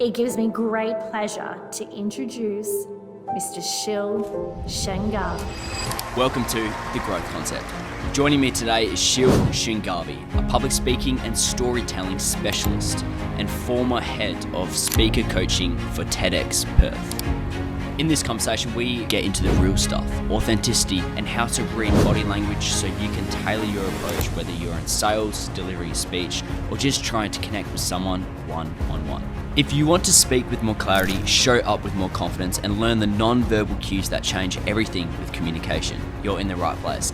It gives me great pleasure to introduce Mr. Shil Shanghavi. Welcome to The Growth Concept. Joining me today is Shil Shanghavi, a public speaking and storytelling specialist and former head of speaker coaching for TEDxPerth. In this conversation, we get into the real stuff, authenticity, and how to read body language so you can tailor your approach, whether you're in sales, delivering a speech, or just trying to connect with someone one-on-one. If you want to speak with more clarity, show up with more confidence, and learn the non-verbal cues that change everything with communication, you're in the right place.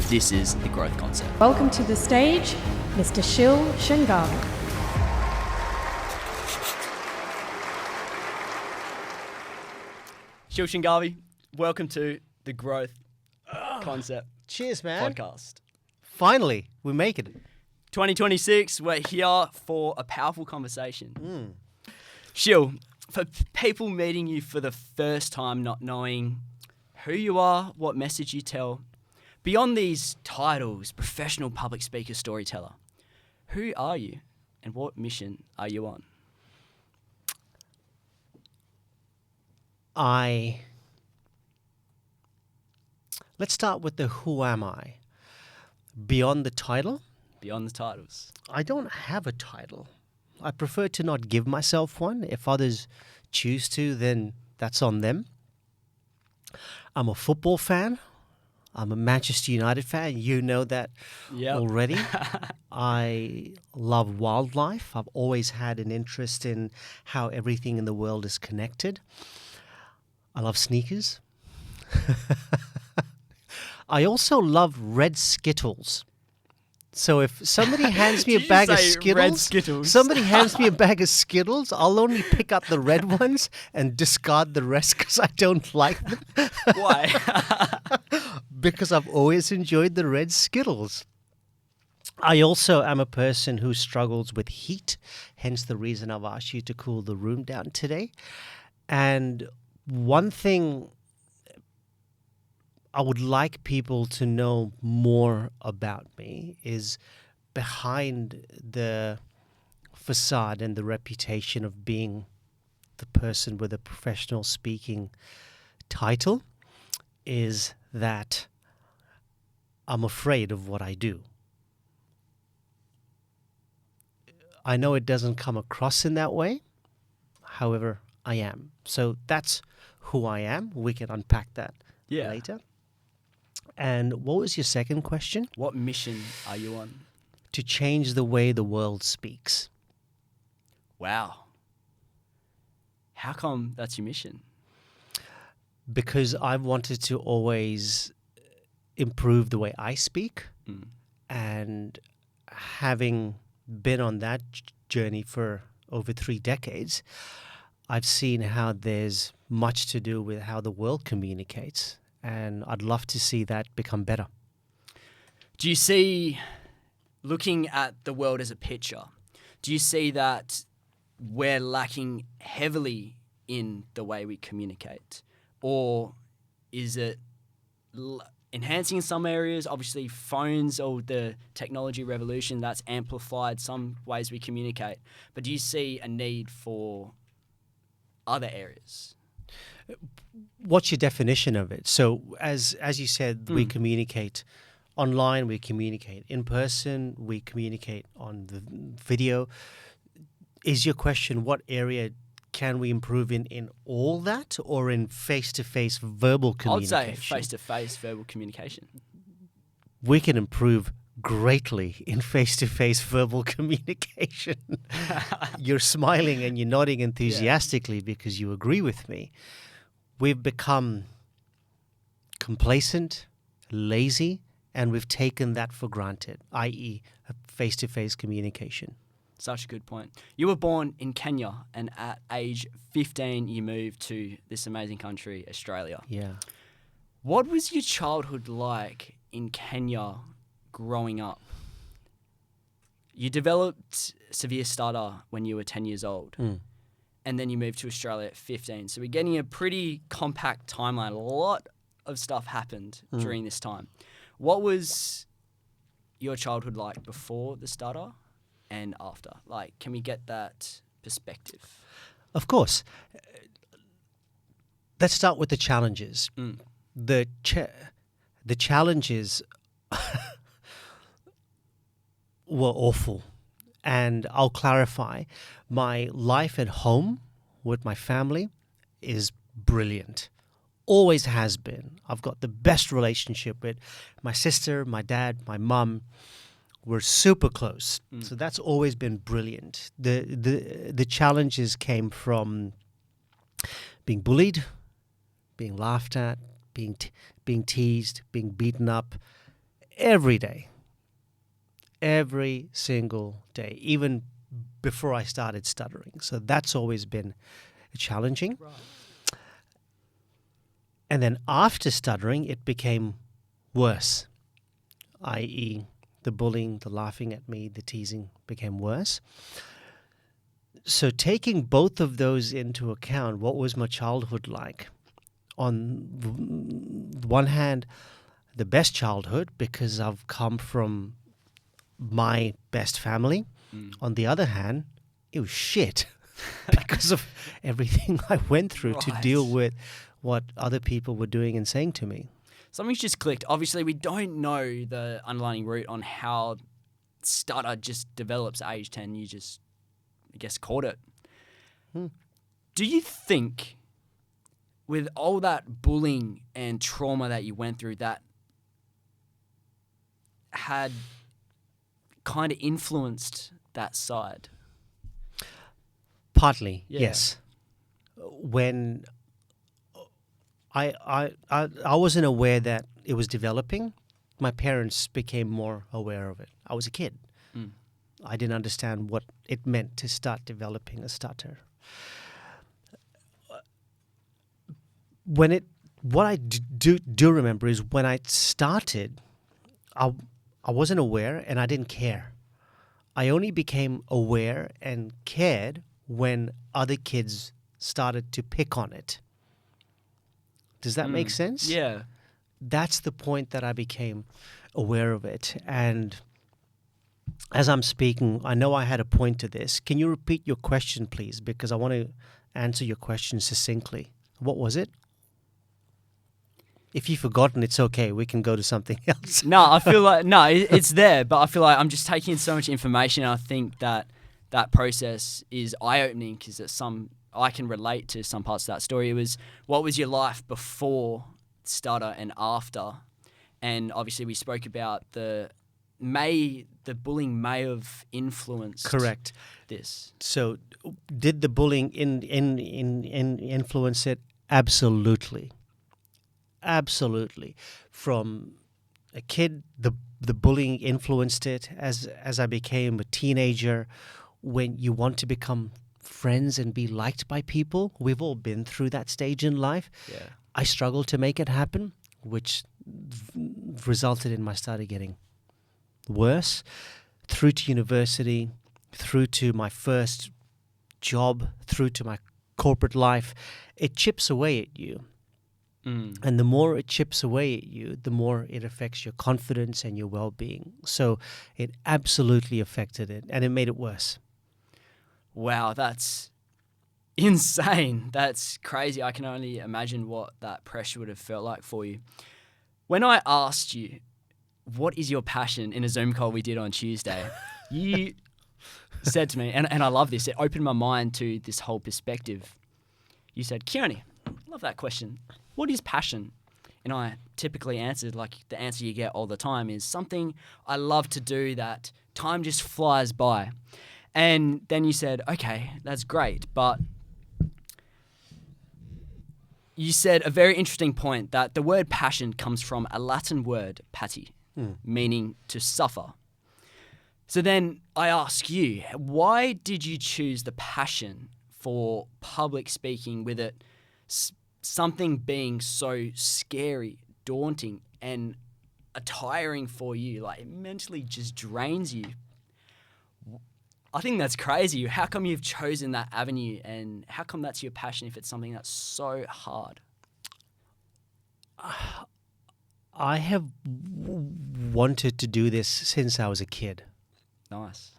This is The Growth Concept. Welcome to the stage, Mr. Shil Shanghavi. Shil Shanghavi, welcome to The Growth Concept Cheers, man. podcast. Finally, we make it. 2026, we're here for a powerful conversation. Shil, for people meeting you for the first time, not knowing who you are, what message you tell, beyond these titles, professional public speaker, storyteller, who are you and what mission are you on? Let's start with the who am I. Beyond the title, Beyond the titles. I don't have a title. I prefer to not give myself one. If others choose to, then that's on them. I'm a football fan. I'm a Manchester United fan. You know that already. I love wildlife. I've always had an interest in how everything in the world is connected. I love sneakers. I also love red Skittles. So if somebody hands me a bag of Skittles, somebody hands me a bag of Skittles, I'll only pick up the red ones and discard the rest because I don't like them. Why? Because I've always enjoyed the red Skittles. I also am a person who struggles with heat, hence the reason I've asked you to cool the room down today. And one thing I would like people to know more about me is behind the facade and the reputation of being the person with a professional speaking title is that I'm afraid of what I do. I know it doesn't come across in that way. However, I am. So that's who I am. We can unpack that later. And what was your second question? What mission are you on? To change the way the world speaks. Wow. How come that's your mission? Because I've wanted to always improve the way I speak. And having been on that journey for over 3 decades, I've seen how there's much to do with how the world communicates. And I'd love to see that become better. Do you see, looking at the world as a picture, do you see that we're lacking heavily in the way we communicate? Or is it enhancing in some areas? Obviously, phones or the technology revolution, that's amplified some ways we communicate. But do you see a need for other areas? What's your definition of it? So as you said, we communicate online, we communicate in person, we communicate on the video. Is your question what area can we improve in all that or in face-to-face verbal communication? I'd say face-to-face verbal communication. We can improve greatly in face-to-face verbal communication. You're smiling and you're nodding enthusiastically because you agree with me. We've become complacent, lazy, and we've taken that for granted, i.e. face-to-face communication. Such a good point. You were born in Kenya and at age 15 you moved to this amazing country, Australia. Yeah. What was your childhood like in Kenya growing up? You developed severe stutter when you were 10 years old. And then you moved to Australia at 15. So we're getting a pretty compact timeline. A lot of stuff happened during this time. What was your childhood like before the stutter and after? Like, can we get that perspective? Of course. Let's start with the challenges. The challenges were awful. And I'll clarify. My life at home with my family is brilliant. Always has been. I've got the best relationship with my sister, my dad, my mum. We're super close. So that's always been brilliant. The challenges came from being bullied, being laughed at, being teased, being beaten up every day. Every single day, even before I started stuttering. So that's always been challenging. Right. And then after stuttering, it became worse, i.e., the bullying, the laughing at me, the teasing became worse. So taking both of those into account, what was my childhood like? On one hand, the best childhood, because I've come from my best family. On the other hand, it was shit because of everything I went through to deal with what other people were doing and saying to me. Something's just clicked. Obviously, we don't know the underlying root on how stutter just develops at age 10. You just, I guess, caught it. Do you think with all that bullying and trauma that you went through that had kind of influenced that side? Partly, yes. When I wasn't aware that it was developing, my parents became more aware of it. I was a kid. I didn't understand what it meant to start developing a stutter. What I do remember is when I started, I wasn't aware and I didn't care. I only became aware and cared when other kids started to pick on it. Does that make sense? Yeah. That's the point that I became aware of it. And as I'm speaking, I know I had a point to this. Can you repeat your question, please? Because I want to answer your question succinctly. What was it? If you've forgotten, it's okay. We can go to something else. No, I feel like, no, it's there, but I feel like I'm just taking in so much information. And I think that process is eye-opening because I can relate to some parts of that story. It was, what was your life before stutter and after? And obviously we spoke about the bullying may have influenced Correct. this. So did the bullying influence it? Absolutely. Absolutely. From a kid, the bullying influenced it. As I became a teenager, when you want to become friends and be liked by people, we've all been through that stage in life. Yeah. I struggled to make it happen, which resulted in my stutter getting worse. Through to university, through to my first job, through to my corporate life, it chips away at you. And the more it chips away at you, the more it affects your confidence and your well-being. So it absolutely affected it, and it made it worse. Wow, that's insane. That's crazy. I can only imagine what that pressure would have felt like for you. When I asked you, what is your passion in a Zoom call we did on Tuesday, you said to me, and I love this, it opened my mind to this whole perspective. You said, Keone, love that question. What is passion? And I typically answered like the answer you get all the time is something I love to do that time just flies by. And then you said, okay, that's great. But you said a very interesting point that the word passion comes from a Latin word, pati, meaning to suffer. So then I ask you, why did you choose the passion for public speaking with it something being so scary, daunting, and tiring for you? Like, it mentally just drains you. I think that's crazy. How come you've chosen that avenue, and how come that's your passion if it's something that's so hard? I have wanted to do this since I was a kid. Nice.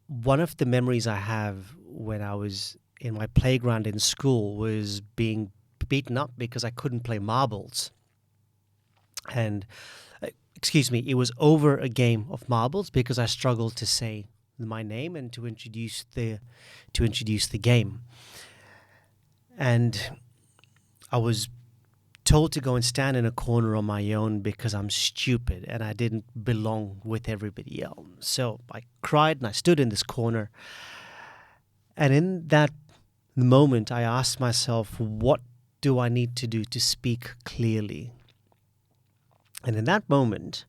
One of the memories I have when I was in my playground in school was being beaten up because I couldn't play marbles. And, it was over a game of marbles because I struggled to say my name and to introduce the game. And I was told to go and stand in a corner on my own because I'm stupid and I didn't belong with everybody else. So I cried and I stood in this corner. And in that moment, I asked myself, what do I need to do to speak clearly? And in that moment,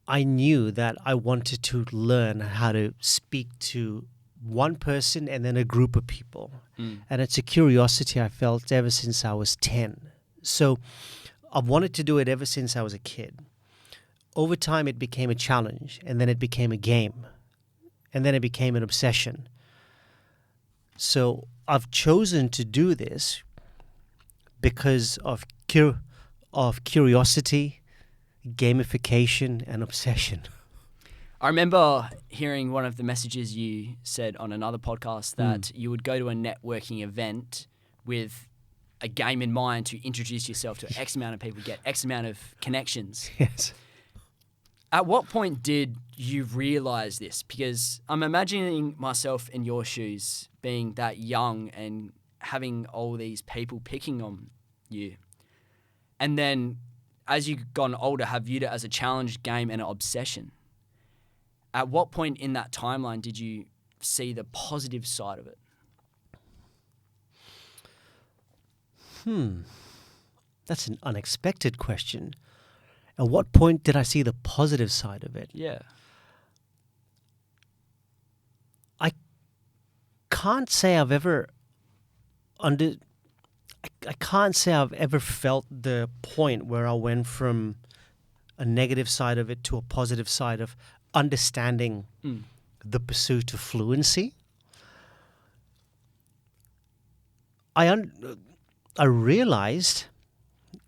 I knew that I wanted to learn how to speak to one person and then a group of people. And it's a curiosity I felt ever since I was 10. So I've wanted to do it ever since I was a kid. Over time, it became a challenge, and then it became a game, and then it became an obsession. So I've chosen to do this because of curiosity, gamification, and obsession. I remember hearing one of the messages you said on another podcast that you would go to a networking event with a game in mind to introduce yourself to X amount of people, get X amount of connections. Yes. At what point did you realize this? Because I'm imagining myself in your shoes being that young and having all these people picking on you. And then as you've gotten older, have viewed it as a challenge, game, and an obsession. At what point in that timeline did you see the positive side of it? That's an unexpected question. At what point did I see the positive side of it? Yeah. I can't say I've ever I can't say I've ever felt the point where I went from a negative side of it to a positive side of understanding the pursuit of fluency. I realized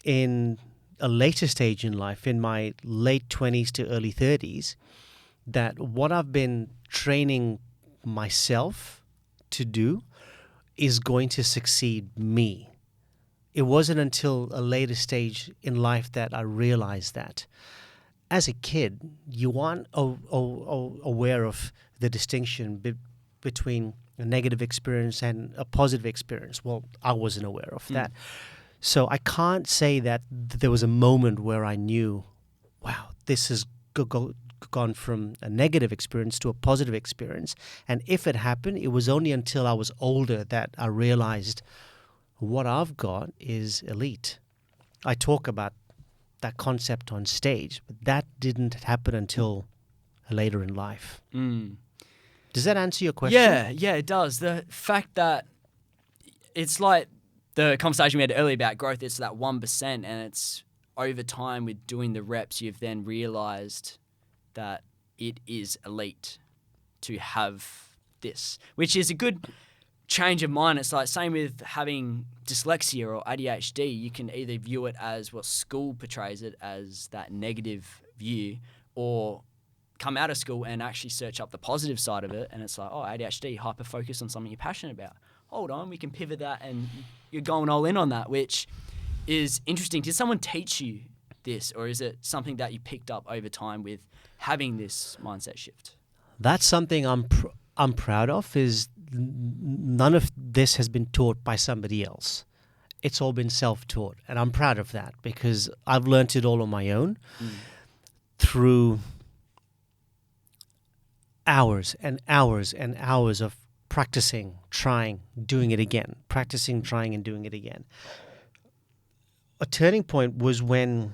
in a later stage in life, in my late 20s to early 30s, that what I've been training myself to do is going to succeed me. It wasn't until a later stage in life that I realized that. As a kid, you aren't aware of the distinction between a negative experience and a positive experience. Well, I wasn't aware of that. So I can't say that there was a moment where I knew, wow, this has gone from a negative experience to a positive experience. And if it happened, it was only until I was older that I realized what I've got is elite. I talk about that concept on stage, but that didn't happen until later in life. Does that answer your question? Yeah, it does. The fact that it's like the conversation we had earlier about growth, it's that 1%, and it's over time with doing the reps, you've then realized that it is elite to have this, which is a good change of mind. It's like same with having dyslexia or ADHD. You can either view it as what school portrays it as, that negative view, or come out of school and actually search up the positive side of it, and it's like, oh, ADHD, hyper focus on something you're passionate about. Hold on, we can pivot that, and you're going all in on that, which is interesting. Did someone teach you this, or is it something that you picked up over time with having this mindset shift? That's something I'm proud of. Is none of this has been taught by somebody else. It's all been self-taught, and I'm proud of that because I've learned it all on my own through hours and hours and hours of practicing, trying, doing it again, practicing, trying, and doing it again. A turning point was when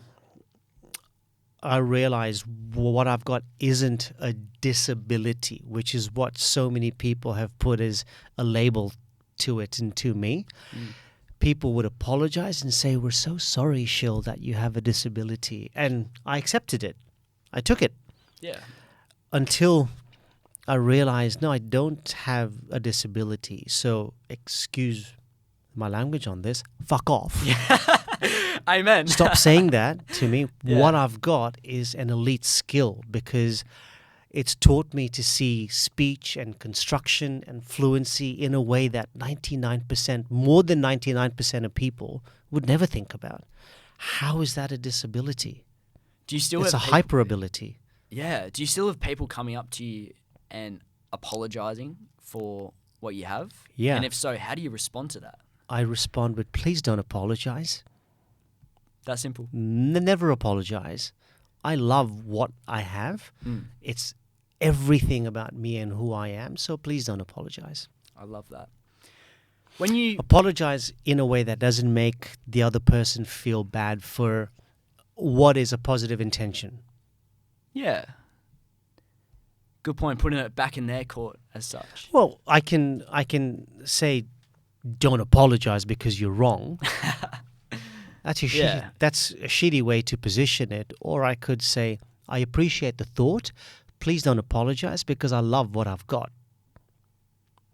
I realized what I've got isn't a disability, which is what so many people have put as a label to it and to me. People would apologize and say, we're so sorry, Shil, that you have a disability. And I accepted it. I took it. Yeah. Until I realized, no, I don't have a disability. So excuse my language on this, fuck off. Amen. Stop saying that to me. Yeah. What I've got is an elite skill because It's taught me to see speech and construction and fluency in a way that 99%, more than 99% of people would never think about. How is that a disability? Do you still It's a have people, hyper ability. Yeah. Do you still have people coming up to you and apologizing for what you have? Yeah. And if so, how do you respond to that? I respond with, please don't apologize. That simple. Never apologize. I love what I have. It's everything about me and who I am, so please don't apologize. I love that. When you Apologize in a way that doesn't make the other person feel bad for what is a positive intention. Yeah. Good point, putting it back in their court as such. Well, I can say don't apologize because you're wrong. That's a shitty way to position it. Or I could say, I appreciate the thought. Please don't apologize because I love what I've got.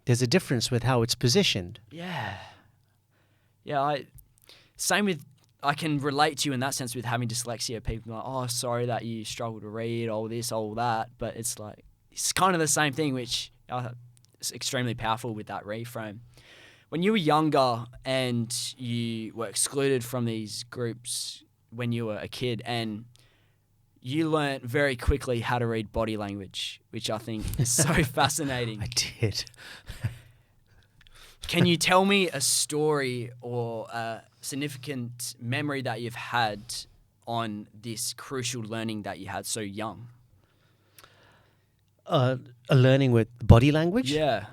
There's a difference with how it's positioned. Yeah. Yeah, I can relate to you in that sense with having dyslexia. People are like, oh, sorry that you struggle to read, all this, all that. But it's like, it's kind of the same thing, which is extremely powerful with that reframe. When you were younger and you were excluded from these groups when you were a kid, and you learnt very quickly how to read body language, which I think is so fascinating. I did. Can you tell me a story or a significant memory that you've had on this crucial learning that you had so young? A learning with body language? Yeah.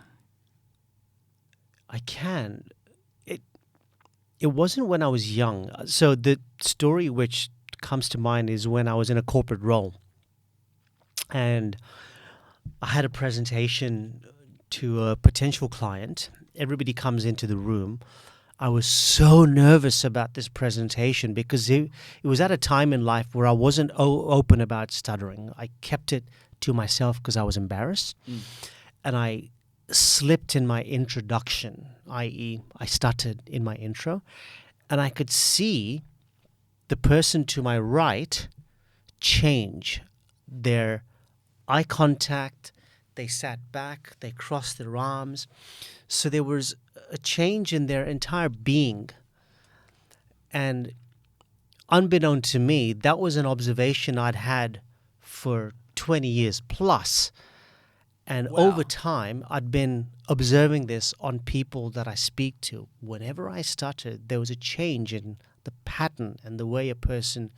I can. It wasn't when I was young. So the story which comes to mind is when I was in a corporate role. And I had a presentation to a potential client. Everybody comes into the room. I was so nervous about this presentation because it was at a time in life where I wasn't open about stuttering. I kept it to myself because I was embarrassed. And I slipped in my introduction, i.e. I stuttered in my intro. And I could see the person to my right change their eye contact. They sat back, they crossed their arms. So there was a change in their entire being. And unbeknown to me, that was an observation I'd had for 20 years plus. And over time, I'd been observing this on people that I speak to. Whenever I stuttered, there was a change in the pattern and the way a person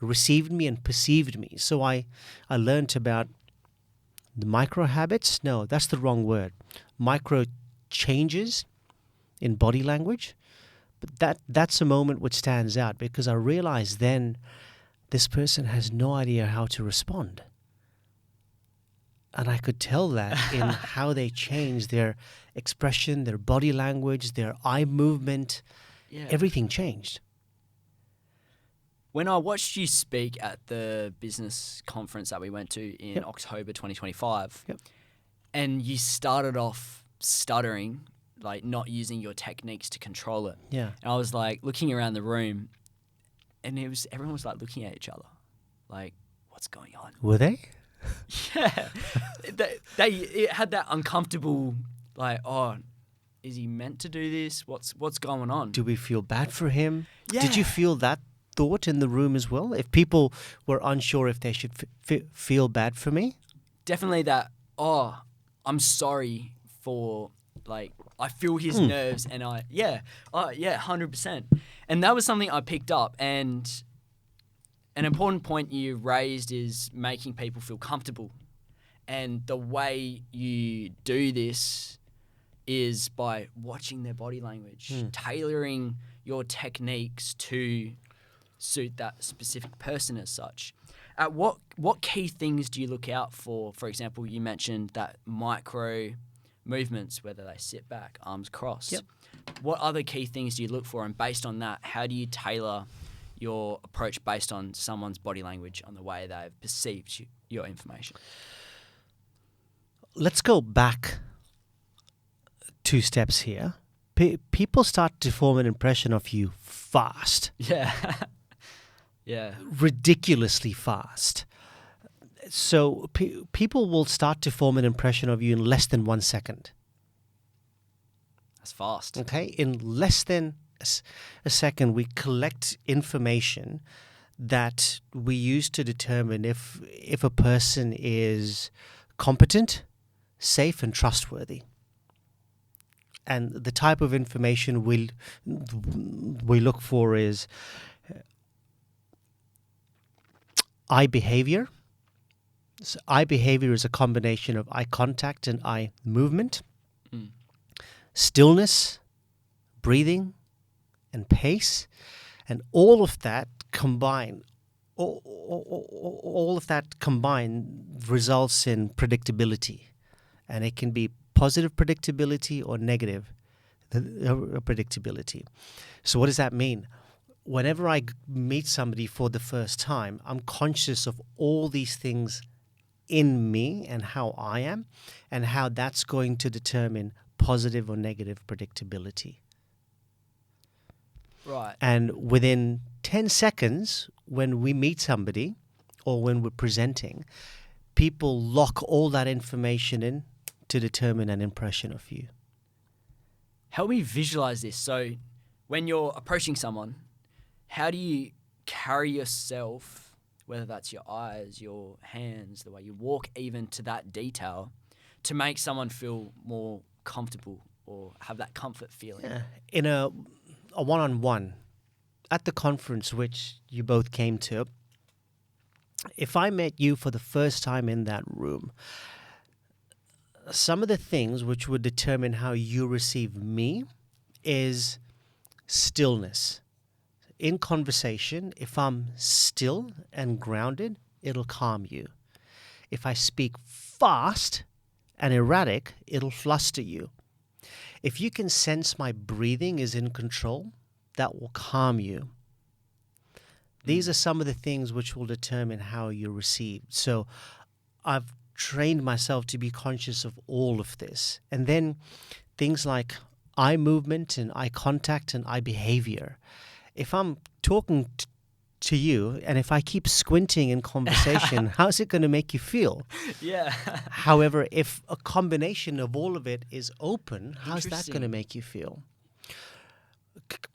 received me and perceived me. So I learned about the micro habits. No, that's the wrong word. Micro changes in body language. But that's a moment which stands out because I realized then this person has no idea how to respond. And I could tell that in how they changed their expression, their body language, their eye movement. Yeah. Everything changed. When I watched you speak at the business conference that we went to in October 2025, and you started off stuttering, like not using your techniques to control it. Yeah. And I was like looking around the room, and everyone was like looking at each other, like, what's going on? Were they? Yeah. It had that uncomfortable, like, oh, is he meant to do this? What's going on? Do we feel bad for him? Yeah. Did you feel that thought in the room as well? If people were unsure if they should feel bad for me? Definitely that, oh, I'm sorry for, like, I feel his nerves and 100%. And that was something I picked up, and an important point you raised is making people feel comfortable. And the way you do this is by watching their body language, tailoring your techniques to suit that specific person as such. What key things do you look out for? For example, you mentioned that micro movements, whether they sit back, arms crossed. Yep. What other key things do you look for? And based on that, how do you tailor your approach based on someone's body language, on the way they've perceived your information? Let's go back 2 steps here. People start to form an impression of you fast. Yeah. Yeah. Ridiculously fast. So people will start to form an impression of you in less than 1 second. That's fast. Okay, in less than a second, we collect information that we use to determine if a person is competent, safe, and trustworthy. And the type of information we look for is eye behavior. So eye behavior is a combination of eye contact and eye movement, stillness, breathing, and pace, and all of that combined results in predictability, and it can be positive predictability or negative predictability. So what does that mean? Whenever I meet somebody for the first time, I'm conscious of all these things in me and how I am, and how that's going to determine positive or negative predictability. Right. And within 10 seconds, when we meet somebody or when we're presenting, people lock all that information in to determine an impression of you. Help me visualize this. So when you're approaching someone, how do you carry yourself, whether that's your eyes, your hands, the way you walk, even to that detail, to make someone feel more comfortable or have that comfort feeling? Yeah. In a one-on-one at the conference which you both came to, if I met you for the first time in that room, some of the things which would determine how you receive me is stillness. In conversation, if I'm still and grounded, it'll calm you. If I speak fast and erratic, it'll fluster you. If you can sense my breathing is in control, that will calm you. These are some of the things which will determine how you're received. So I've trained myself to be conscious of all of this. And then things like eye movement and eye contact and eye behavior. If I'm talking to you and if I keep squinting in conversation, how's it going to make you feel? Yeah. However, if a combination of all of it is open, how's that going to make you feel?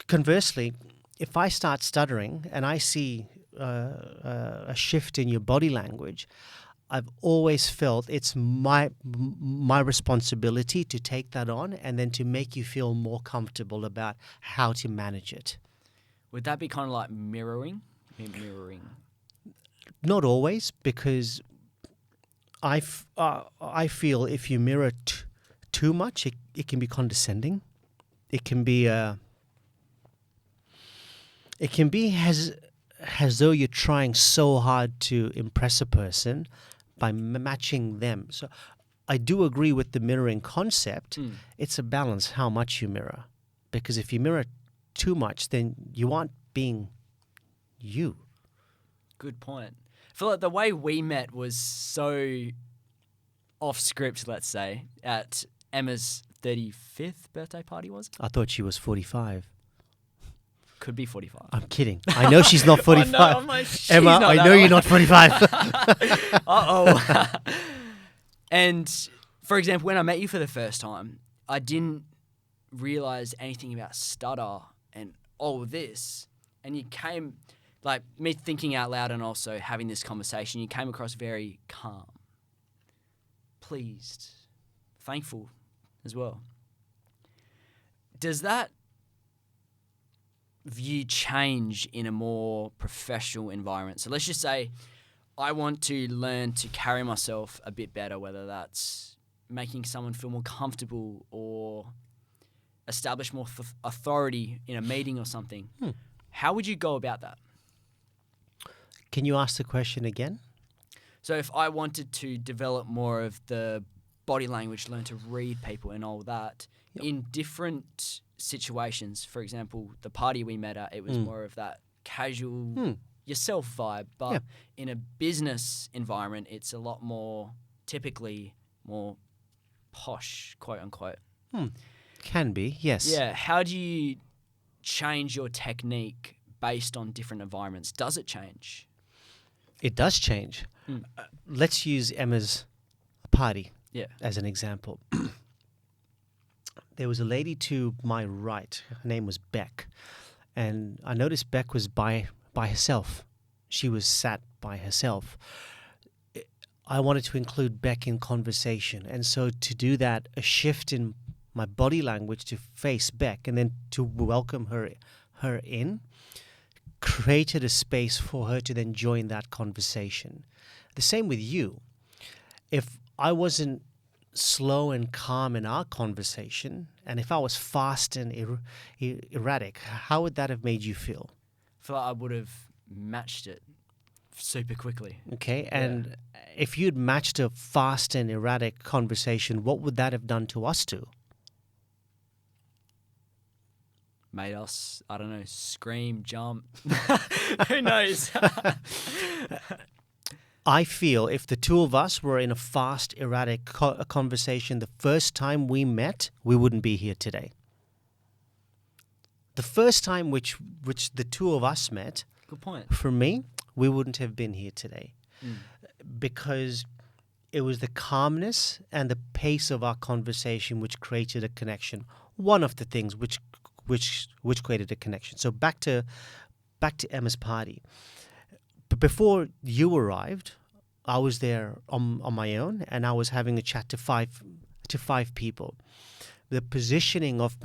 Conversely, if I start stuttering and I see a shift in your body language, I've always felt it's my responsibility to take that on and then to make you feel more comfortable about how to manage it. Would that be kind of like mirroring? Mirroring. Not always, because I feel if you mirror too much, it can be condescending. It can be as though you're trying so hard to impress a person by matching them. So I do agree with the mirroring concept. It's a balance how much you mirror, because if you mirror too much, then you aren't being you. Good point. I feel like the way we met was so off script, let's say, at Emma's 35th birthday party, was it? I thought she was 45. Could be 45. I'm kidding. I know she's not 45. I know, I'm like, she's Emma, not I that know old. you're not 45. Uh-oh. And, for example, when I met you for the first time, I didn't realize anything about stutter and all this. And you came, like, me thinking out loud and also having this conversation, you came across very calm, pleased, thankful as well. Does that view change in a more professional environment? So let's just say I want to learn to carry myself a bit better, whether that's making someone feel more comfortable or establish more authority in a meeting or something. How would you go about that? Can you ask the question again? So if I wanted to develop more of the body language, learn to read people and all that in different situations, for example, the party we met at, it was more of that casual yourself vibe, but in a business environment, it's a lot more typically more posh, quote unquote. Can be, yes. Yeah. How do you change your technique based on different environments? Does it change? It does change. Let's use Emma's party Yeah. as an example. There was a lady to my right. Her name was Beck. And I noticed Beck was by herself. She was sat by herself. I wanted to include Beck in conversation. And so to do that, a shift in my body language to face Beck and then to welcome her in created a space for her to then join that conversation. The same with you. If I wasn't slow and calm in our conversation, and if I was fast and erratic, how would that have made you feel? I feel like I would have matched it super quickly. Okay, and if you'd matched a fast and erratic conversation, what would that have done to us two? Made us, I don't know, scream, jump. Who knows? I feel if the two of us were in a fast, erratic conversation the first time we met, we wouldn't be here today. The first time which the two of us met, Good point. for me, we wouldn't have been here today. Because it was the calmness and the pace of our conversation which created a connection. One of the things which created a connection. So back to Emma's party. But before you arrived, I was there on my own, and I was having a chat to five people. The positioning of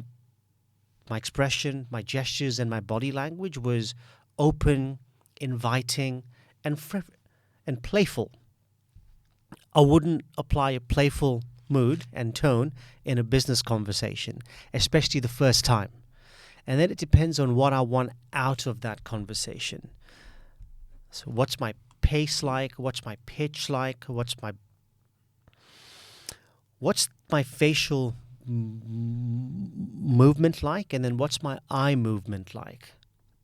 my expression, my gestures, and my body language was open, inviting, and playful. I wouldn't apply a playful mood and tone in a business conversation, especially the first time. And then it depends on what I want out of that conversation. So what's my pace like? What's my pitch like? What's my facial movement like? And then what's my eye movement like?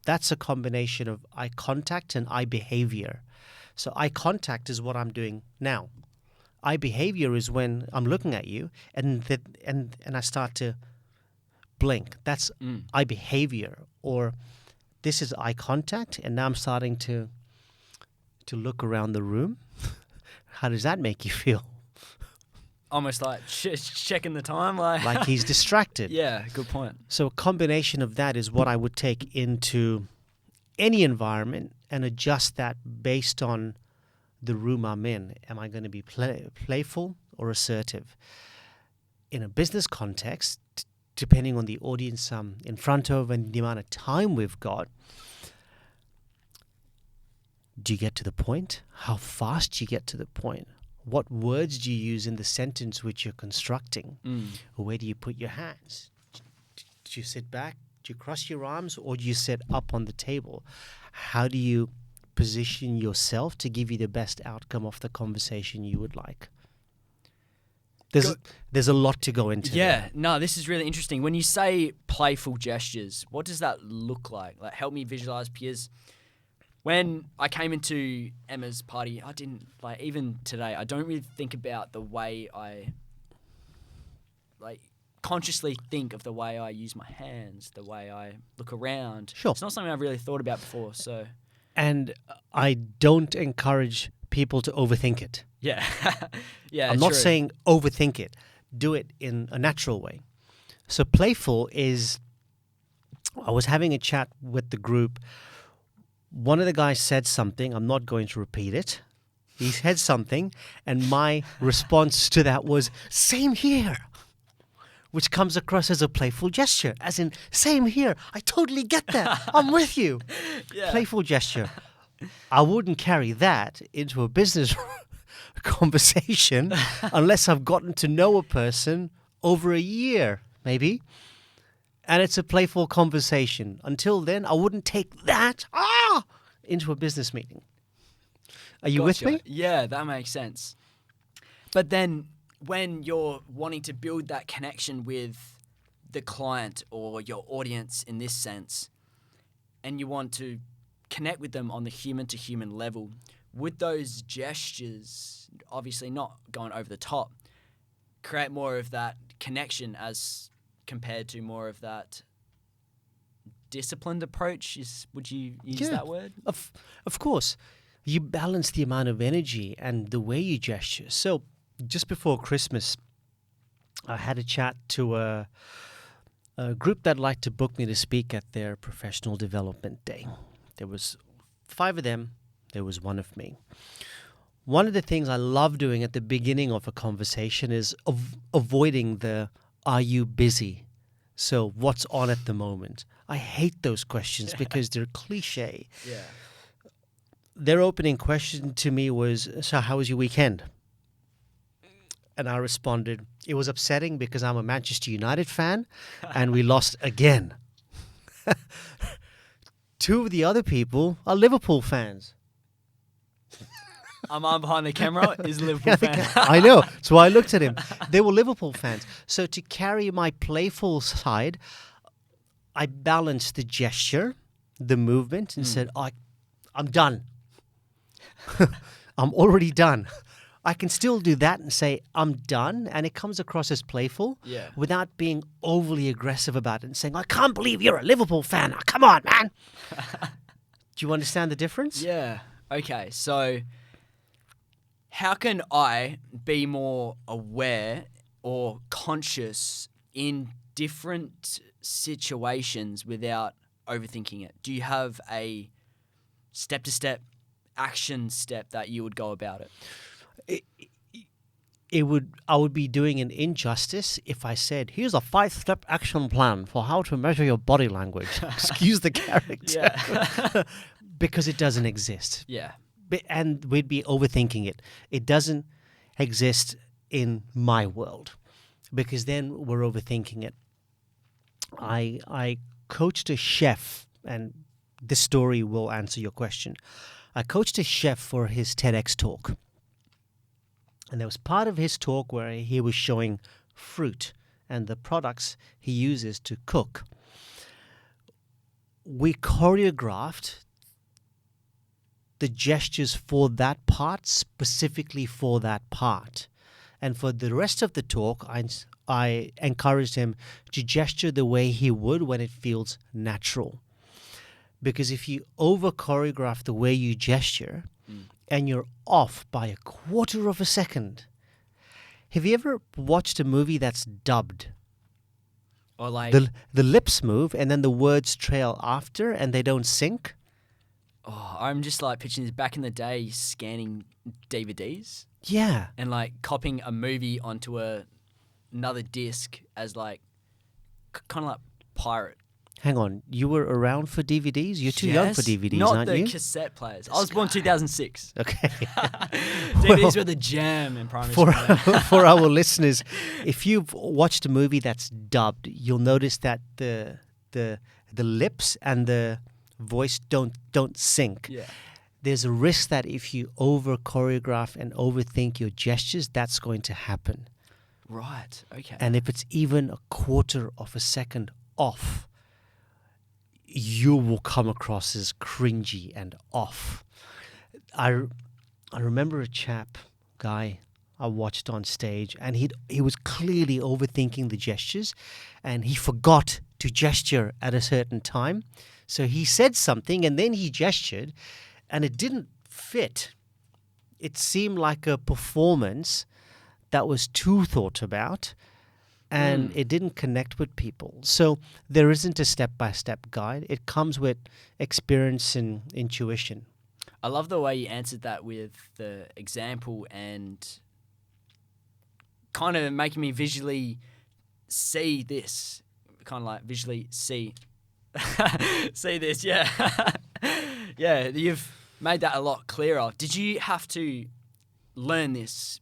That's a combination of eye contact and eye behavior. So eye contact is what I'm doing now. Eye behavior is when I'm looking at you and I start to blink. That's eye behavior. Or this is eye contact, and now I'm starting to look around the room. How does that make you feel? Almost like checking the time. Like he's distracted. Yeah, good point. So a combination of that is what I would take into any environment and adjust that based on the room I'm in. Am I going to be playful or assertive? In a business context, depending on the audience I'm in front of and the amount of time we've got, do you get to the point? How fast do you get to the point? What words do you use in the sentence which you're constructing? Where do you put your hands? Do you sit back? Do you cross your arms? Or do you sit up on the table? How do you position yourself to give you the best outcome of the conversation you would like? There's a lot to go into. Yeah, no, this is really interesting. When you say playful gestures, what does that look like? Like, help me visualize, because when I came into Emma's party, I didn't, even today, I don't really think about the way I, consciously think of the way I use my hands, the way I look around. Sure. It's not something I've really thought about before, so. And I don't encourage people to overthink it. Yeah. Yeah, I'm not true. saying overthink it. Do it in a natural way. So playful is, I was having a chat with the group. One of the guys said something. I'm not going to repeat it. He said something, and my response to that was, same here, which comes across as a playful gesture, as in, same here. I totally get that. I'm with you. Yeah. Playful gesture. I wouldn't carry that into a business conversation unless I've gotten to know a person over a year, maybe. And it's a playful conversation. Until then, I wouldn't take that into a business meeting. Are you with me? Yeah, that makes sense. But then when you're wanting to build that connection with the client or your audience in this sense, and you want to connect with them on the human-to-human level, would those gestures, obviously not going over the top, create more of that connection as compared to more of that disciplined approach? Would you use that word? Of course. you balance the amount of energy and the way you gesture. So just before Christmas, I had a chat to a group that liked to book me to speak at their professional development day. There was 5 of them. There was 1 of me. One of the things I love doing at the beginning of a conversation is avoiding the "are you busy?" So what's on at the moment? I hate those questions because they're cliche. Yeah. Their opening question to me was, "So how was your weekend?" And I responded, "It was upsetting because I'm a Manchester United fan and we lost again." 2 of the other people are Liverpool fans. Our man behind the camera is a Liverpool fan. I know. So I looked at him. They were Liverpool fans. So to carry my playful side, I balanced the gesture, the movement, and said, I'm done. I'm already done. I can still do that and say, I'm done. And it comes across as playful without being overly aggressive about it and saying, I can't believe you're a Liverpool fan. Oh, come on, man. Do you understand the difference? Yeah. Okay. So how can I be more aware or conscious in different situations without overthinking it? Do you have a step-to-step action step that you would go about it? I would be doing an injustice if I said, here's a 5-step action plan for how to measure your body language. Excuse the character. Yeah. Because it doesn't exist. Yeah. And we'd be overthinking it. It doesn't exist in my world because then we're overthinking it. I coached a chef, and this story will answer your question. I coached a chef for his TEDx talk. And there was part of his talk where he was showing fruit and the products he uses to cook. We choreographed the gestures for that part, specifically for that part. And for the rest of the talk, I encouraged him to gesture the way he would when it feels natural. Because if you over-choreograph the way you gesture and you're off by a quarter of a second, have you ever watched a movie that's dubbed? Or like The lips move and then the words trail after and they don't sync? Oh, I'm just like picturing this back in the day scanning DVDs Yeah. and like copying a movie onto another disc as like kind of like pirate. Hang on, you were around for DVDs? You're too young for Yes, DVDs, not aren't the you? cassette players. I was born 2006. Okay. DVDs were the jam in primary For, school. for our listeners, if you've watched a movie that's dubbed, you'll notice that the lips and the voice don't sync. Yeah. There's a risk that if you over choreograph and overthink your gestures, that's going to happen. Right. Okay. And if it's even a quarter of a second off, you will come across as cringy and off. I remember a guy I watched on stage, and he was clearly overthinking the gestures, and he forgot to gesture at a certain time. So he said something, and then he gestured, and it didn't fit. It seemed like a performance that was too thought about, and it didn't connect with people. So there isn't a step-by-step guide. It comes with experience and intuition. I love the way you answered that with the example and kind of making me visually see this. Kind of like visually see this, yeah. Yeah, you've made that a lot clearer. Did you have to learn this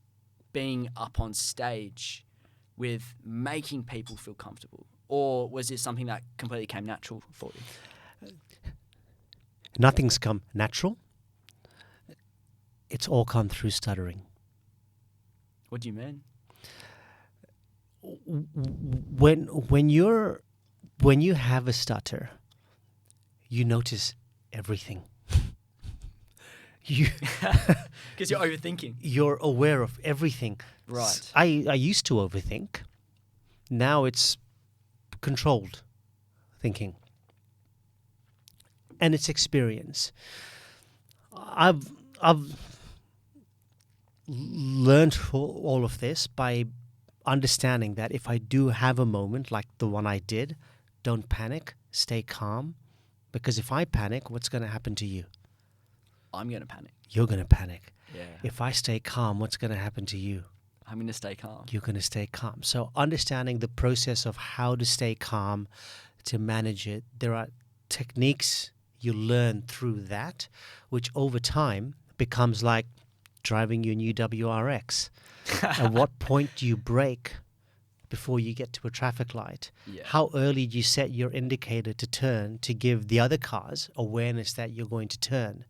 being up on stage with making people feel comfortable? Or was it something that completely came natural for you? Nothing's come natural. It's all come through stuttering. What do you mean? When you have a stutter, you notice everything. Because you're overthinking. You're aware of everything. Right. I used to overthink. Now it's controlled thinking. And it's experience. I've learned all of this by understanding that if I do have a moment like the one I did, don't panic, stay calm. Because if I panic, what's going to happen to you? I'm going to panic. You're going to panic. Yeah. If I stay calm, what's going to happen to you? I'm going to stay calm. You're going to stay calm. So understanding the process of how to stay calm, to manage it, there are techniques you learn through that, which over time becomes like driving your new WRX. At what point do you brake before you get to a traffic light? Yeah. How early do you set your indicator to turn to give the other cars awareness that you're going to turn?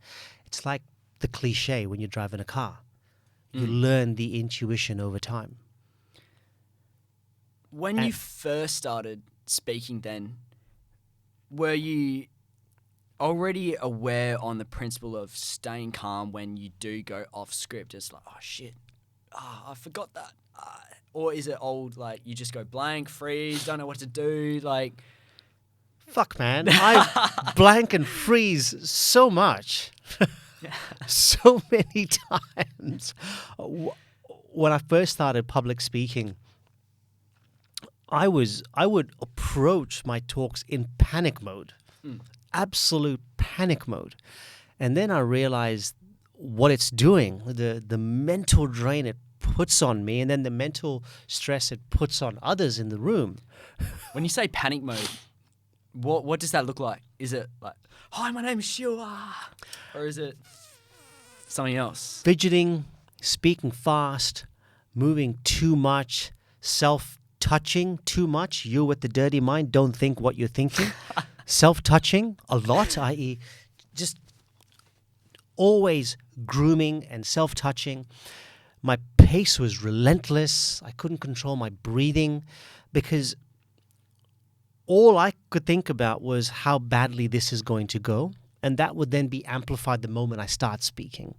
It's like the cliche when you're driving a car. You learn the intuition over time. When you first started speaking then, were you already aware on the principle of staying calm when you do go off script? It's like, oh shit, I forgot that. Or is it old, like you just go blank, freeze, don't know what to do, like... Fuck, man. I blank and freeze so much. So many times. When I first started public speaking, I would approach my talks in panic mode. Absolute panic mode. And then I realized what it's doing, the mental drain it puts on me, and then the mental stress it puts on others in the room. When you say panic mode, what does that look like? Is it like, hi, my name is Shil, or is it something else? Fidgeting, speaking fast, moving too much, self-touching too much. You with the dirty mind, don't think what you're thinking. Self-touching a lot, i.e. just always grooming and self-touching. My pace was relentless. I couldn't control my breathing because all I could think about was how badly this is going to go. And that would then be amplified the moment I start speaking.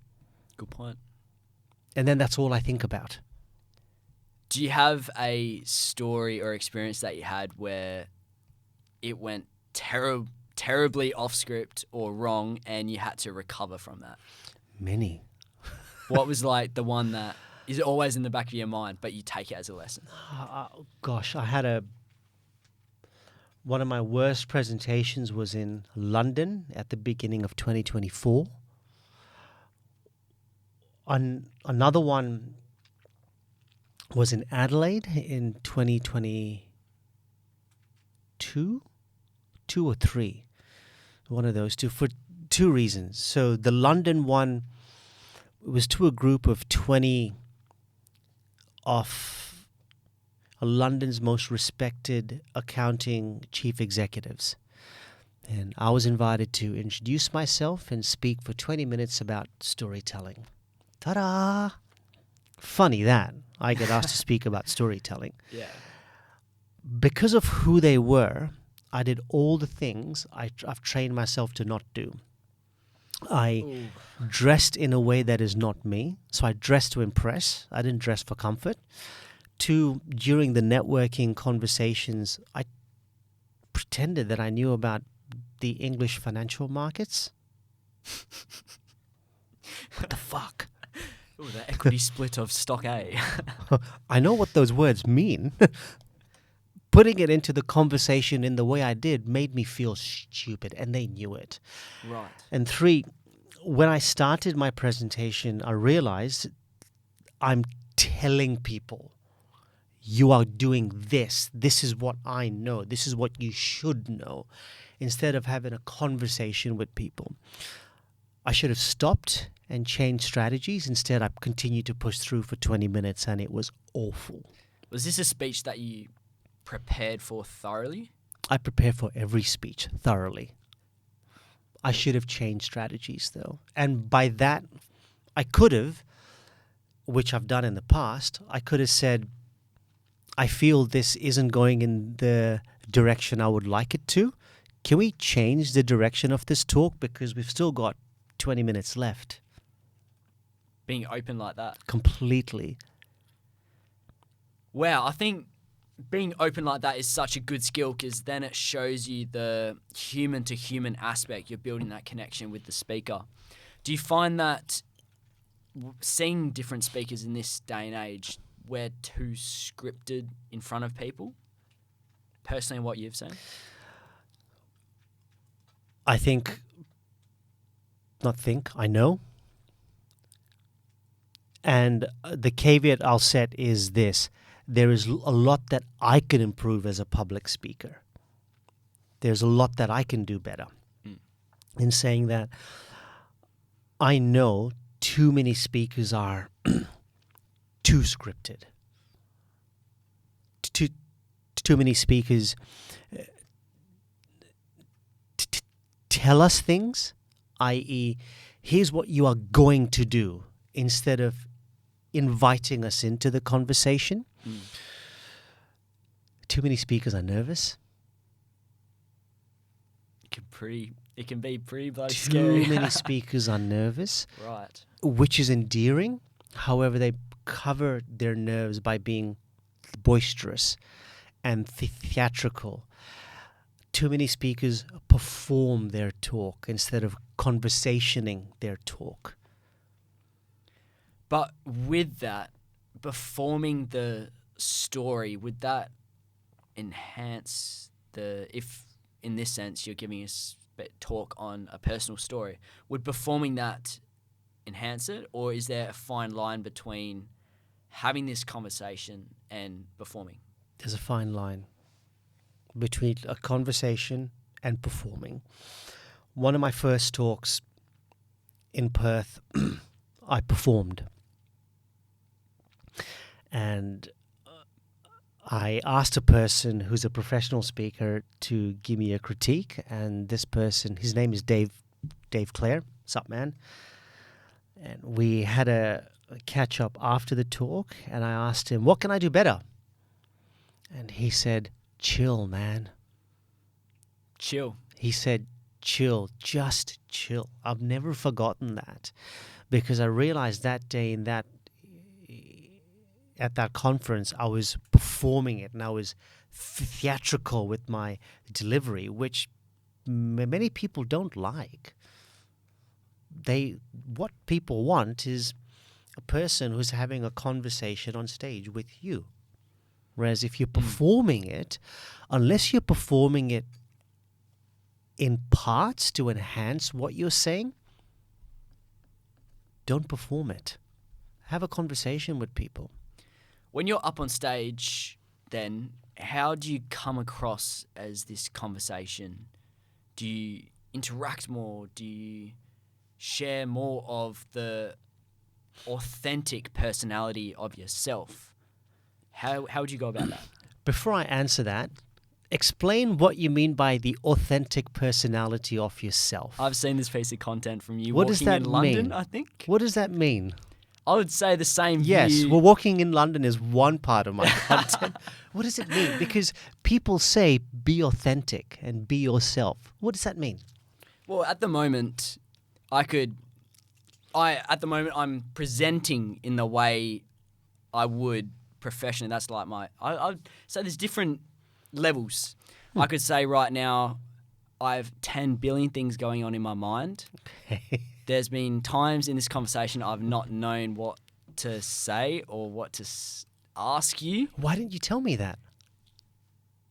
Good point. And then that's all I think about. Do you have a story or experience that you had where it went terribly off script or wrong and you had to recover from that? Many. What was like the one that is always in the back of your mind, but you take it as a lesson? Gosh, I had one of my worst presentations was in London at the beginning of 2024. Another one was in Adelaide in 2022, 2 or 3, one of those two, for 2 reasons. So the London one was to a group of 20 of London's most respected accounting chief executives. And I was invited to introduce myself and speak for 20 minutes about storytelling. Ta-da! Funny that I get asked to speak about storytelling. Yeah. Because of who they were, I did all the things I've trained myself to not do. I dressed in a way that is not me. So I dressed to impress. I didn't dress for comfort. 2, during the networking conversations, I pretended that I knew about the English financial markets. What the fuck? Ooh, the equity split of stock A. I know what those words mean. Putting it into the conversation in the way I did made me feel stupid, and they knew it. Right. And 3, when I started my presentation, I realized I'm telling people, you are doing this. This is what I know. This is what you should know. Instead of having a conversation with people. I should have stopped and changed strategies. Instead, I continued to push through for 20 minutes, and it was awful. Was this a speech that you prepared for thoroughly? I prepare for every speech thoroughly. I should have changed strategies, though. And by that, I could have, which I've done in the past, I could have said, I feel this isn't going in the direction I would like it to. Can we change the direction of this talk? Because we've still got 20 minutes left. Being open like that. Completely. Wow, I think being open like that is such a good skill because then it shows you the human-to-human aspect. You're building that connection with the speaker. Do you find that seeing different speakers in this day and age, we're too scripted in front of people? Personally, what you've seen? I know. And the caveat I'll set is this. There is a lot that I can improve as a public speaker. There's a lot that I can do better. In saying that, I know too many speakers are too scripted. Too many speakers tell us things, i.e., here's what you are going to do, instead of inviting us into the conversation. Too many speakers are nervous. It can be pretty bloody Too scary. many speakers are nervous. Right. Which is endearing. However, they cover their nerves by being boisterous and theatrical. Too many speakers perform their talk instead of conversationing their talk. But with that, performing the story, would that enhance if in this sense you're giving us talk on a personal story, would performing that enhance it, or is there a fine line between having this conversation and performing? There's a fine line between a conversation and performing. One of my first talks in Perth, I performed. And I asked a person who's a professional speaker to give me a critique, and this person, his name is Dave Clare. Sup, man? And we had a catch up after the talk, and I asked him, what can I do better? And he said, chill, man. Chill. He said, chill, just chill. I've never forgotten that, because I realized that day at that conference, I was performing it, and I was theatrical with my delivery, which many people don't like. What people want is a person who's having a conversation on stage with you. Whereas if you're performing it, unless you're performing it in parts to enhance what you're saying, don't perform it. Have a conversation with people. When you're up on stage, then how do you come across as this conversation? Do you interact more? Do you share more of the authentic personality of yourself? How would you go about that? Before I answer that, explain what you mean by the authentic personality of yourself. I've seen this piece of content from you What does walking that in London, mean? I think. What does that mean? I would say the same Yes, view. well, walking in London is one part of my content. What does it mean? Because people say be authentic and be yourself. What does that mean? Well, at the moment, I'm presenting in the way I would professionally. That's like I'd say there's different levels. I could say right now, I have 10 billion things going on in my mind. There's been times in this conversation I've not known what to say or what to ask you. Why didn't you tell me that?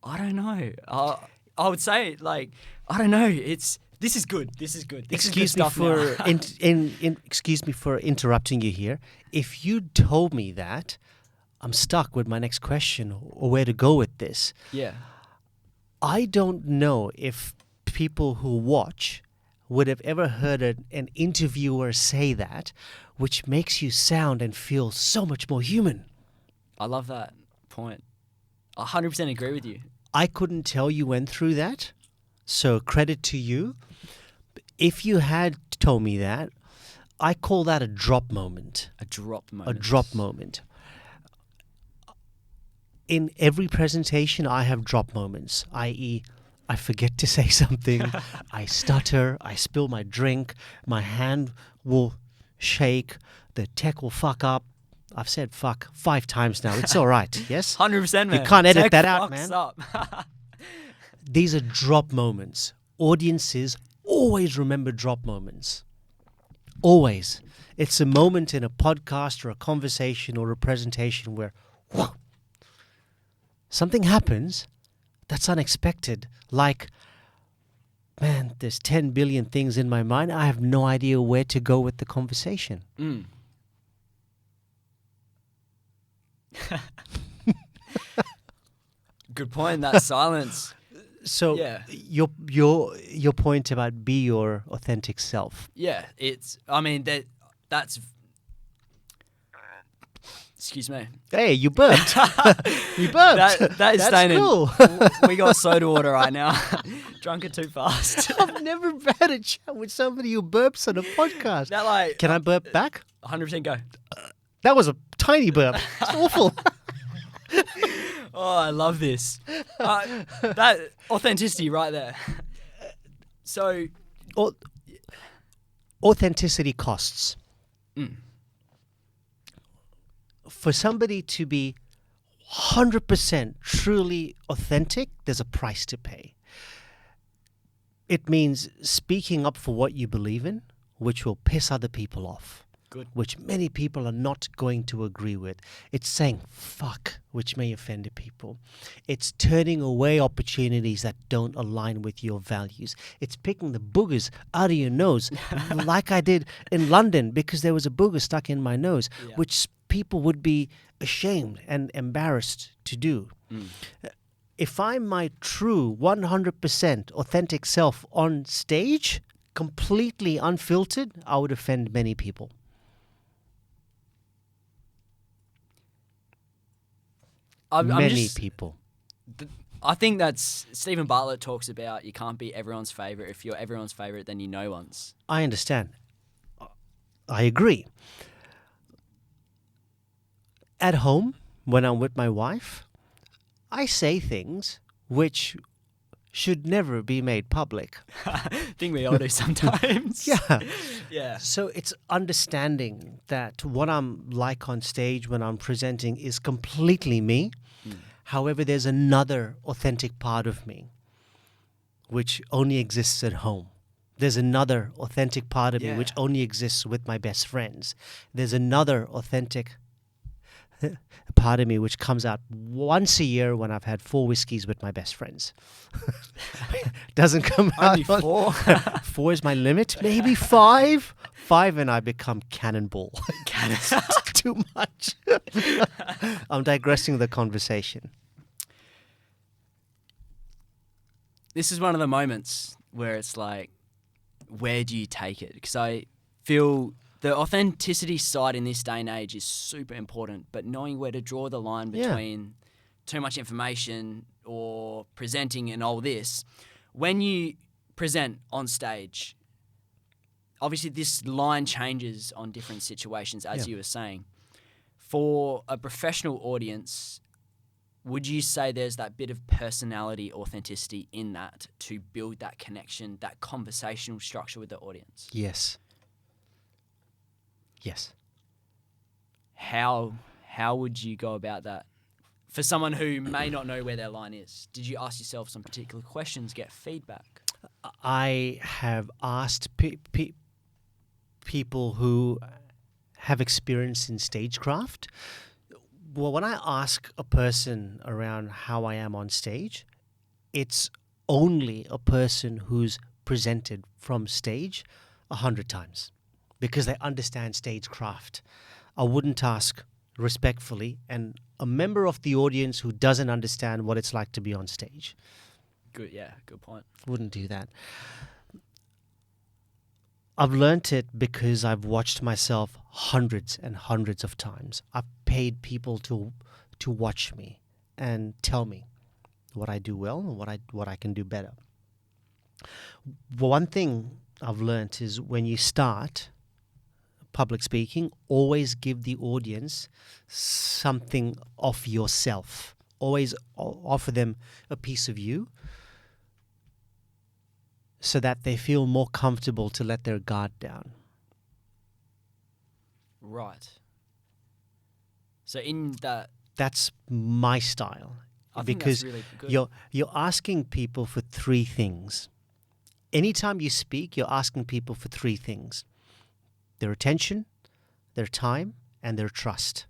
I don't know. I would say, like, I don't know. This is good. This is good. This Excuse is me good stuff now. excuse me for interrupting you here. If you told me that, I'm stuck with my next question or where to go with this. Yeah. I don't know if people who watch would have ever heard an interviewer say that, which makes you sound and feel so much more human. I love that point. I 100% agree with you. I couldn't tell you went through that, so credit to you. If you had told me that, I call that a drop moment. A drop moment. A drop moment. In every presentation, I have drop moments, i.e., I forget to say something, I stutter, I spill my drink, my hand will shake, the tech will fuck up. I've said fuck 5 times now. It's all right, yes? 100%, man. You can't edit Tech that out, fucks man. Up. These are drop moments. Audiences always remember drop moments. Always. It's a moment in a podcast or a conversation or a presentation where whoa, something happens that's unexpected. Like, man, there's 10 billion things in my mind. I have no idea where to go with the conversation. Good point. That silence. So Yeah. your point about be your authentic self. Yeah, I mean, that's... Excuse me. Hey, you burped. You burped. That is That's staying cool. in. We got soda water right now. Drunk it too fast. I've never had a chat with somebody who burps on a podcast. That like... Can I burp back? 100% go. That was a tiny burp. It's awful. Oh, I love this. That authenticity right there. So... Authenticity costs. For somebody to be 100% truly authentic, there's a price to pay. It means speaking up for what you believe in, which will piss other people off. Good. Which many people are not going to agree with. It's saying fuck, which may offend people. It's turning away opportunities that don't align with your values. It's picking the boogers out of your nose, like I did in London, because there was a booger stuck in my nose, which people would be ashamed and embarrassed to do. If I'm my true 100% authentic self on stage, completely unfiltered, I would offend many people. Many people. I think that's... Stephen Bartlett talks about you can't be everyone's favourite. If you're everyone's favourite, then you know one's. I understand. I agree. At home, when I'm with my wife, I say things which should never be made public. I think we all do sometimes. Yeah. So it's understanding that what I'm like on stage when I'm presenting is completely me. However, there's another authentic part of me which only exists at home. There's another authentic part of me which only exists with my best friends. There's another authentic part of me which comes out once a year when I've had 4 whiskeys with my best friends. Doesn't come out. Only 4? 4 is my limit. Maybe 5. 5 and I become cannonball. Too much. I'm digressing the conversation. This is one of the moments where it's like, where do you take it? Because I feel the authenticity side in this day and age is super important, but knowing where to draw the line between too much information or presenting and all this. When you present on stage, obviously this line changes on different situations, as you were saying. For a professional audience, would you say there's that bit of personality, authenticity in that to build that connection, that conversational structure with the audience? Yes. Yes. How would you go about that? For someone who may not know where their line is, did you ask yourself some particular questions, get feedback? I have asked people who have experience in stagecraft. Well, when I ask a person around how I am on stage, it's only a person who's presented from stage 100 times because they understand stagecraft. I wouldn't ask respectfully and a member of the audience who doesn't understand what it's like to be on stage. Good point. Wouldn't do that. I've learnt it because I've watched myself hundreds and hundreds of times. I've paid people to watch me and tell me what I do well and what I can do better. One thing I've learnt is when you start public speaking, always give the audience something of yourself. Always offer them a piece of you so that they feel more comfortable to let their guard down. Right. So in that... That's my style. I think because that's really good. You're asking people for 3 things. Anytime you speak, you're asking people for 3 things. their attention, their time, and their trust.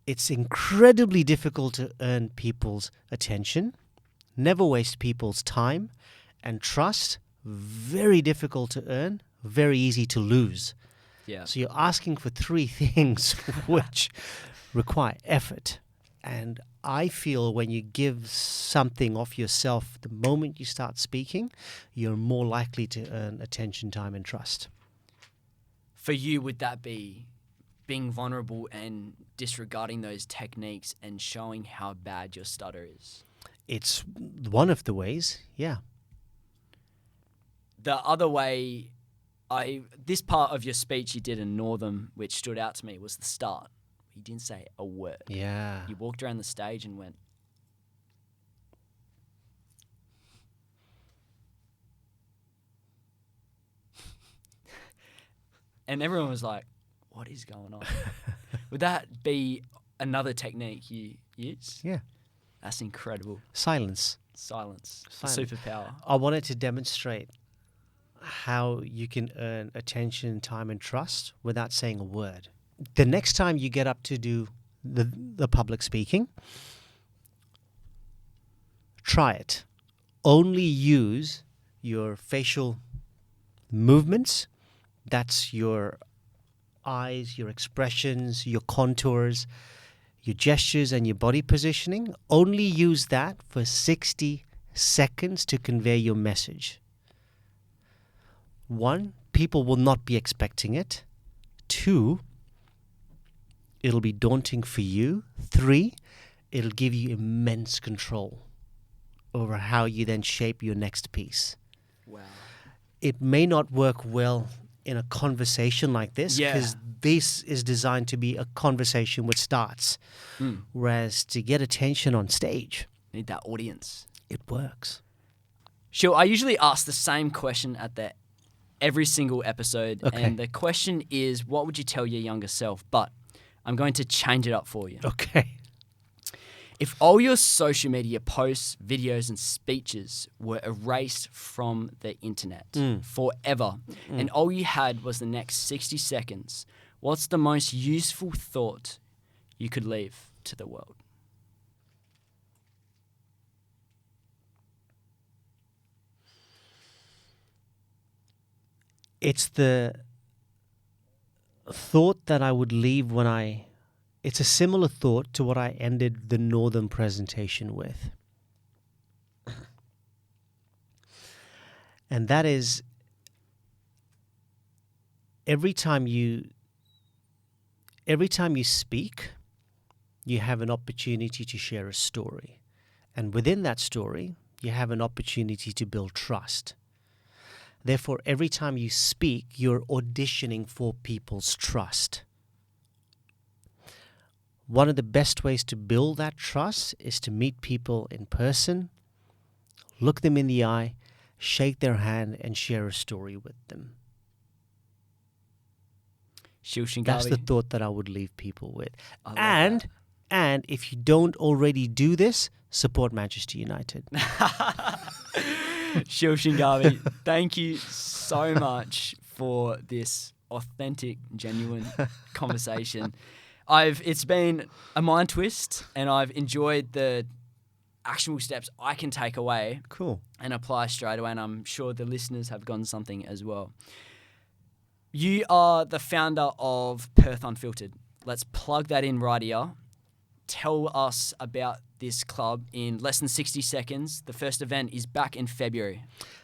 It's incredibly difficult to earn people's attention, never waste people's time, and trust, very difficult to earn, very easy to lose. Yeah. So you're asking for three things which require effort. And I feel when you give something of yourself the moment you start speaking, you're more likely to earn attention, time, and trust. For you, would that be being vulnerable and disregarding those techniques and showing how bad your stutter is? It's one of the ways, yeah. The other way, this part of your speech you did in Northern, which stood out to me, was the start. You didn't say a word. Yeah. You walked around the stage and went. And everyone was like, what is going on? Would that be another technique you use? Yeah. That's incredible. Silence. Silence. Silence. Superpower. I wanted to demonstrate how you can earn attention, time, and trust without saying a word. The next time you get up to do the public speaking, try it. Only use your facial movements. That's your eyes, your expressions, your contours, your gestures, and your body positioning. Only use that for 60 seconds to convey your message. 1, people will not be expecting it. 2, it'll be daunting for you. 3, it'll give you immense control over how you then shape your next piece. Wow. It may not work well in a conversation like this because this is designed to be a conversation which starts. Whereas to get attention on stage, Need that audience. it works. Sure, I usually ask the same question at every single episode. Okay. And the question is, what would you tell your younger self? But I'm going to change it up for you. Okay. If all your social media posts, videos, and speeches were erased from the internet forever, and all you had was the next 60 seconds, what's the most useful thought you could leave to the world? It's the thought that I would leave it's a similar thought to what I ended the Northern presentation with. And that is, every time you speak, you have an opportunity to share a story. And within that story, you have an opportunity to build trust. Therefore, every time you speak, you're auditioning for people's trust. One of the best ways to build that trust is to meet people in person, look them in the eye, shake their hand, and share a story with them. Shil Shanghavi. That's the thought that I would leave people with. I love And if you don't already do this, support Manchester United. Shil Shanghavi, thank you so much for this authentic, genuine conversation. It's been a mind twist, and I've enjoyed the actionable steps I can take away Cool. and apply straight away, and I'm sure the listeners have gotten something as well. You are the founder of Perth Unfiltered. Let's plug that in right here. Tell us about this club in less than 60 seconds. The first event is back in February.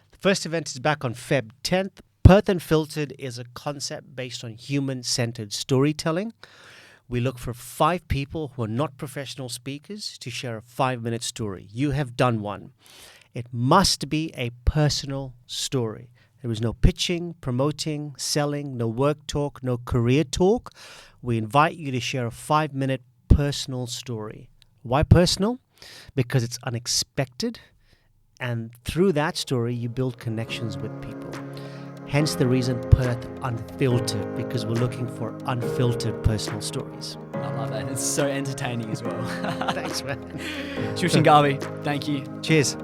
The first event is back on Feb 10th. Perth Unfiltered is a concept based on human-centered storytelling. We look for 5 people who are not professional speakers to share a 5-minute story. You have done one. It must be a personal story. There is no pitching, promoting, selling, no work talk, no career talk. We invite you to share a 5-minute personal story. Why personal? Because it's unexpected, and through that story, you build connections with people. Hence the reason Perth Unfiltered, because we're looking for unfiltered personal stories. I love that. It's so entertaining as well. Thanks, man. Shil Shanghavi, thank you. Cheers.